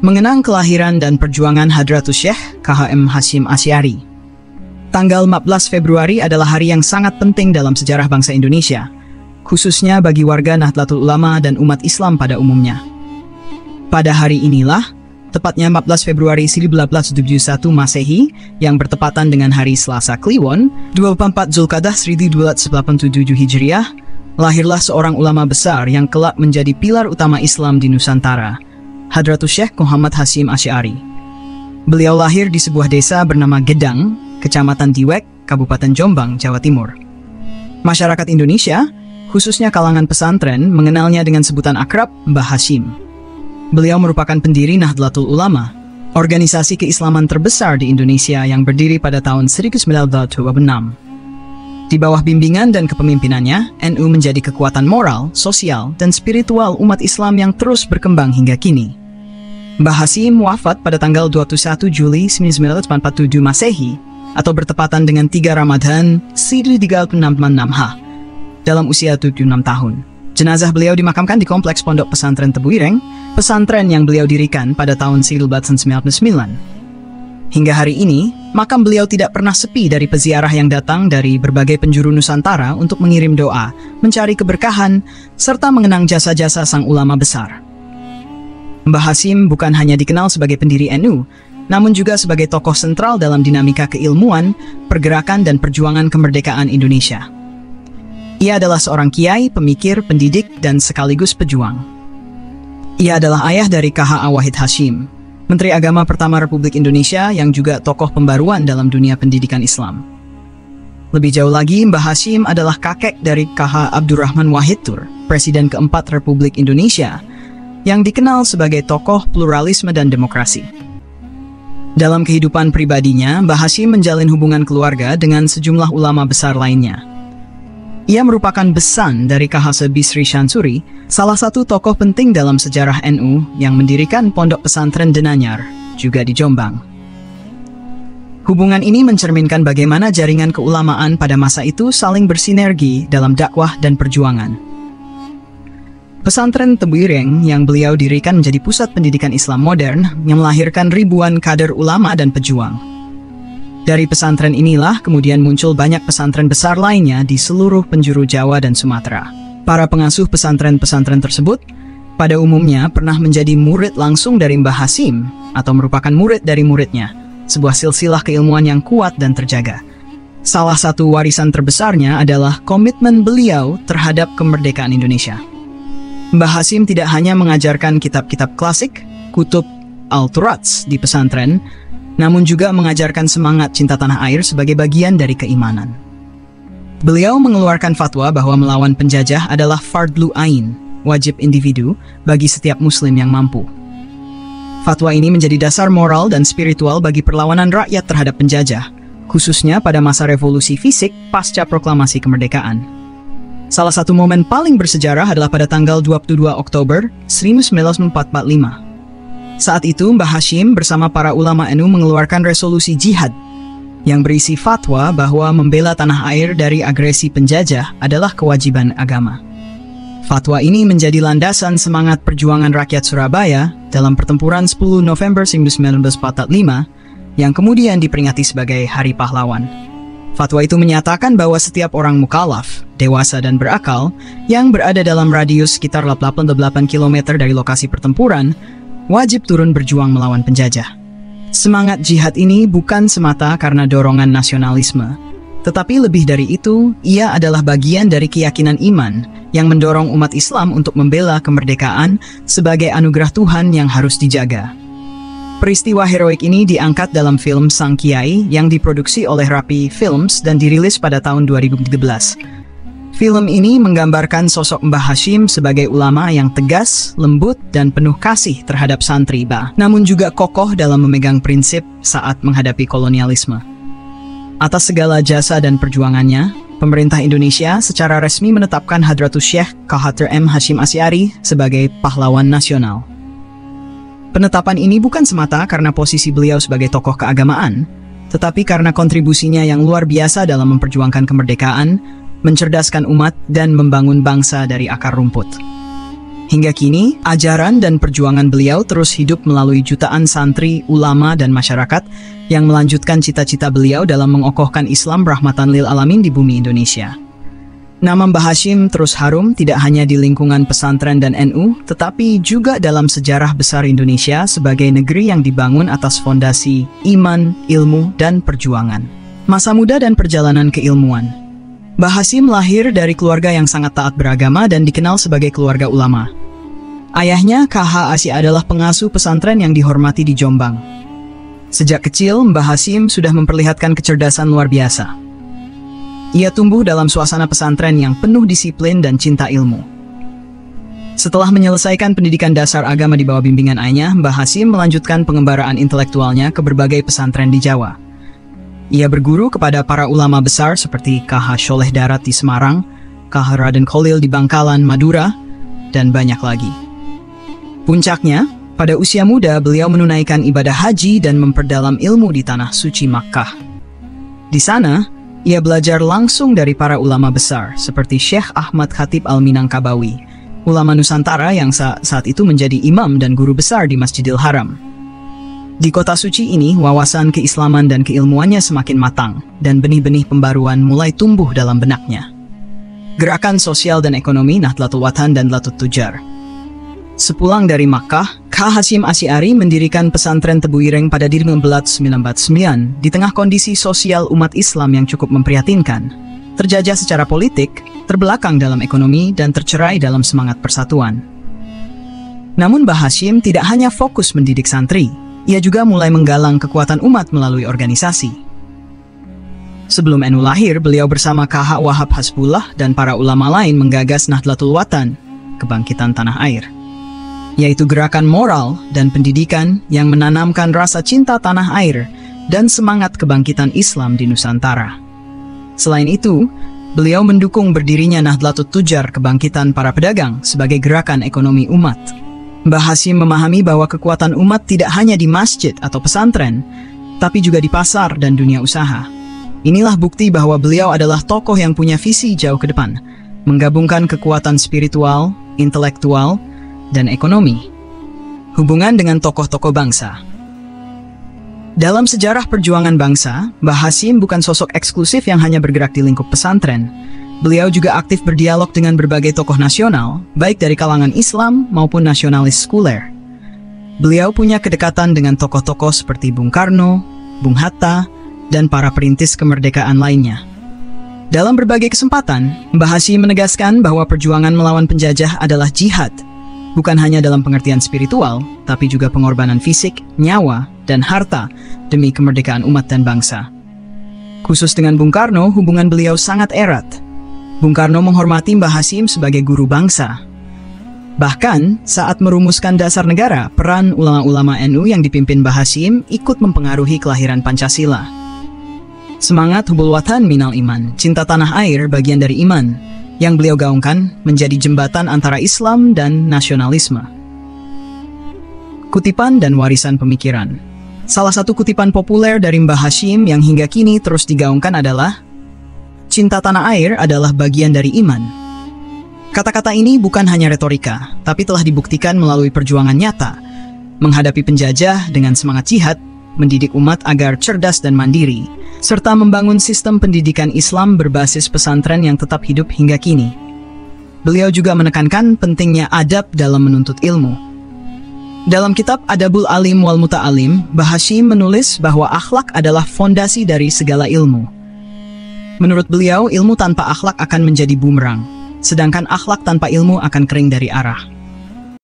Mengenang kelahiran dan perjuangan Hadratus Syekh KHM Hasyim Asy'ari. Tanggal 14 Februari adalah hari yang sangat penting dalam sejarah bangsa Indonesia, khususnya bagi warga Nahdlatul Ulama dan umat Islam pada umumnya. Pada hari inilah, tepatnya 14 Februari 1871 Masehi, yang bertepatan dengan hari Selasa Kliwon, 24 Zulkadah 1287 Hijriah, lahirlah seorang ulama besar yang kelak menjadi pilar utama Islam di Nusantara, Hadratus Syekh Muhammad Hasyim Asy'ari. Beliau lahir di sebuah desa bernama Gedang, Kecamatan Diwek, Kabupaten Jombang, Jawa Timur. Masyarakat Indonesia, khususnya kalangan pesantren, mengenalnya dengan sebutan akrab Mbah Hasyim. Beliau merupakan pendiri Nahdlatul Ulama, organisasi keislaman terbesar di Indonesia yang berdiri pada tahun 1926. Di bawah bimbingan dan kepemimpinannya, NU menjadi kekuatan moral, sosial, dan spiritual umat Islam yang terus berkembang hingga kini. Mbah Hasyim wafat pada tanggal 21 Juli 1947 Masehi, atau bertepatan dengan 3 Ramadhan 1366H, dalam usia 76 tahun. Jenazah beliau dimakamkan di Kompleks Pondok Pesantren Tebuireng, pesantren yang beliau dirikan pada tahun 1999. Hingga hari ini, makam beliau tidak pernah sepi dari peziarah yang datang dari berbagai penjuru Nusantara untuk mengirim doa, mencari keberkahan, serta mengenang jasa-jasa sang ulama besar. Mbah Hasyim bukan hanya dikenal sebagai pendiri NU, namun juga sebagai tokoh sentral dalam dinamika keilmuan, pergerakan dan perjuangan kemerdekaan Indonesia. Ia adalah seorang kiai, pemikir, pendidik, dan sekaligus pejuang. Ia adalah ayah dari KH Wahid Hasyim, Menteri Agama pertama Republik Indonesia yang juga tokoh pembaruan dalam dunia pendidikan Islam. Lebih jauh lagi, Mbah Hasyim adalah kakek dari KH Abdurrahman Wahid Tur, Presiden keempat Republik Indonesia, yang dikenal sebagai tokoh pluralisme dan demokrasi. Dalam kehidupan pribadinya, Mbah Hasyim menjalin hubungan keluarga dengan sejumlah ulama besar lainnya. Ia merupakan besan dari KH Bisri Syansuri, salah satu tokoh penting dalam sejarah NU yang mendirikan Pondok Pesantren Denanyar, juga di Jombang. Hubungan ini mencerminkan bagaimana jaringan keulamaan pada masa itu saling bersinergi dalam dakwah dan perjuangan. Pesantren Tebuireng yang beliau dirikan menjadi pusat pendidikan Islam modern yang melahirkan ribuan kader ulama dan pejuang. Dari pesantren inilah kemudian muncul banyak pesantren besar lainnya di seluruh penjuru Jawa dan Sumatera. Para pengasuh pesantren-pesantren tersebut pada umumnya pernah menjadi murid langsung dari Mbah Hasyim atau merupakan murid dari muridnya, sebuah silsilah keilmuan yang kuat dan terjaga. Salah satu warisan terbesarnya adalah komitmen beliau terhadap kemerdekaan Indonesia. Mbah Hasyim tidak hanya mengajarkan kitab-kitab klasik, kutub al-Turats di pesantren, namun juga mengajarkan semangat cinta tanah air sebagai bagian dari keimanan. Beliau mengeluarkan fatwa bahwa melawan penjajah adalah fardlu ain, wajib individu, bagi setiap muslim yang mampu. Fatwa ini menjadi dasar moral dan spiritual bagi perlawanan rakyat terhadap penjajah, khususnya pada masa revolusi fisik pasca proklamasi kemerdekaan. Salah satu momen paling bersejarah adalah pada tanggal 22 Oktober 1945. Saat itu, Mbah Hasyim bersama para ulama NU mengeluarkan resolusi jihad yang berisi fatwa bahwa membela tanah air dari agresi penjajah adalah kewajiban agama. Fatwa ini menjadi landasan semangat perjuangan rakyat Surabaya dalam pertempuran 10 November 1945 yang kemudian diperingati sebagai Hari Pahlawan. Fatwa itu menyatakan bahwa setiap orang mukallaf, dewasa dan berakal yang berada dalam radius sekitar 88 km dari lokasi pertempuran wajib turun berjuang melawan penjajah. Semangat jihad ini bukan semata karena dorongan nasionalisme, tetapi lebih dari itu, ia adalah bagian dari keyakinan iman yang mendorong umat Islam untuk membela kemerdekaan sebagai anugerah Tuhan yang harus dijaga. Peristiwa heroik ini diangkat dalam film Sang Kiai yang diproduksi oleh Rapi Films dan dirilis pada tahun 2013. Film ini menggambarkan sosok Mbah Hasyim sebagai ulama yang tegas, lembut, dan penuh kasih terhadap santri, namun juga kokoh dalam memegang prinsip saat menghadapi kolonialisme. Atas segala jasa dan perjuangannya, pemerintah Indonesia secara resmi menetapkan Hadratus Syekh KHM Hasyim Asy'ari sebagai pahlawan nasional. Penetapan ini bukan semata karena posisi beliau sebagai tokoh keagamaan, tetapi karena kontribusinya yang luar biasa dalam memperjuangkan kemerdekaan, mencerdaskan umat, dan membangun bangsa dari akar rumput. Hingga kini, ajaran dan perjuangan beliau terus hidup melalui jutaan santri, ulama, dan masyarakat yang melanjutkan cita-cita beliau dalam mengokohkan Islam rahmatan lil alamin di bumi Indonesia. Nama Mbah Hashim terus harum tidak hanya di lingkungan pesantren dan NU, tetapi juga dalam sejarah besar Indonesia sebagai negeri yang dibangun atas fondasi iman, ilmu, dan perjuangan. Masa muda dan perjalanan keilmuan. Mbah Hashim lahir dari keluarga yang sangat taat beragama dan dikenal sebagai keluarga ulama. Ayahnya, KH Asy adalah pengasuh pesantren yang dihormati di Jombang. Sejak kecil, Mbah Hashim sudah memperlihatkan kecerdasan luar biasa. Ia tumbuh dalam suasana pesantren yang penuh disiplin dan cinta ilmu. Setelah menyelesaikan pendidikan dasar agama di bawah bimbingan ayahnya, Mbah Hashim melanjutkan pengembaraan intelektualnya ke berbagai pesantren di Jawa. Ia berguru kepada para ulama besar seperti KH Sholeh Darat di Semarang, KH Raden Kholil di Bangkalan, Madura, dan banyak lagi. Puncaknya, pada usia muda beliau menunaikan ibadah haji dan memperdalam ilmu di tanah suci Makkah. Di sana, ia belajar langsung dari para ulama besar seperti Syekh Ahmad Khatib Al-Minangkabawi, ulama Nusantara yang saat itu menjadi imam dan guru besar di Masjidil Haram. Di kota suci ini, wawasan keislaman dan keilmuannya semakin matang, dan benih-benih pembaruan mulai tumbuh dalam benaknya. Gerakan sosial dan ekonomi Nahdlatul Watan dan Latut Tujar. Sepulang dari Makkah, KH Hashim Asy'ari mendirikan pesantren Tebu Ireng pada 1949 di tengah kondisi sosial umat Islam yang cukup memprihatinkan. Terjajah secara politik, terbelakang dalam ekonomi, dan tercerai dalam semangat persatuan. Namun Mbah Hashim tidak hanya fokus mendidik santri, ia juga mulai menggalang kekuatan umat melalui organisasi. Sebelum NU lahir, beliau bersama KH Wahab Hasbullah dan para ulama lain menggagas Nahdlatul Watan, kebangkitan tanah air, yaitu gerakan moral dan pendidikan yang menanamkan rasa cinta tanah air dan semangat kebangkitan Islam di Nusantara. Selain itu, beliau mendukung berdirinya Nahdlatul Tujar, kebangkitan para pedagang, sebagai gerakan ekonomi umat. Mbah Hashim memahami bahwa kekuatan umat tidak hanya di masjid atau pesantren, tapi juga di pasar dan dunia usaha. Inilah bukti bahwa beliau adalah tokoh yang punya visi jauh ke depan, menggabungkan kekuatan spiritual, intelektual, dan ekonomi. Hubungan dengan tokoh-tokoh bangsa. Dalam sejarah perjuangan bangsa, Mbah Hashim bukan sosok eksklusif yang hanya bergerak di lingkup pesantren. Beliau juga aktif berdialog dengan berbagai tokoh nasional, baik dari kalangan Islam maupun nasionalis sekuler. Beliau punya kedekatan dengan tokoh-tokoh seperti Bung Karno, Bung Hatta, dan para perintis kemerdekaan lainnya. Dalam berbagai kesempatan, Mbah Hashim menegaskan bahwa perjuangan melawan penjajah adalah jihad, bukan hanya dalam pengertian spiritual, tapi juga pengorbanan fisik, nyawa, dan harta demi kemerdekaan umat dan bangsa. Khusus dengan Bung Karno, hubungan beliau sangat erat. Bung Karno menghormati Mbah Hashim sebagai guru bangsa. Bahkan, saat merumuskan dasar negara, peran ulama-ulama NU yang dipimpin Mbah Hashim ikut mempengaruhi kelahiran Pancasila. Semangat hubul watan minal iman, cinta tanah air bagian dari iman, yang beliau gaungkan menjadi jembatan antara Islam dan nasionalisme. Kutipan dan warisan pemikiran. Salah satu kutipan populer dari Mbah Hashim yang hingga kini terus digaungkan adalah, "Cinta tanah air adalah bagian dari iman." Kata-kata ini bukan hanya retorika, tapi telah dibuktikan melalui perjuangan nyata, menghadapi penjajah dengan semangat jihad, mendidik umat agar cerdas dan mandiri, serta membangun sistem pendidikan Islam berbasis pesantren yang tetap hidup hingga kini. Beliau juga menekankan pentingnya adab dalam menuntut ilmu. Dalam kitab Adabul Alim wal Muta'alim, Mbah Hashim menulis bahwa akhlak adalah fondasi dari segala ilmu. Menurut beliau, ilmu tanpa akhlak akan menjadi bumerang, sedangkan akhlak tanpa ilmu akan kering dari arah.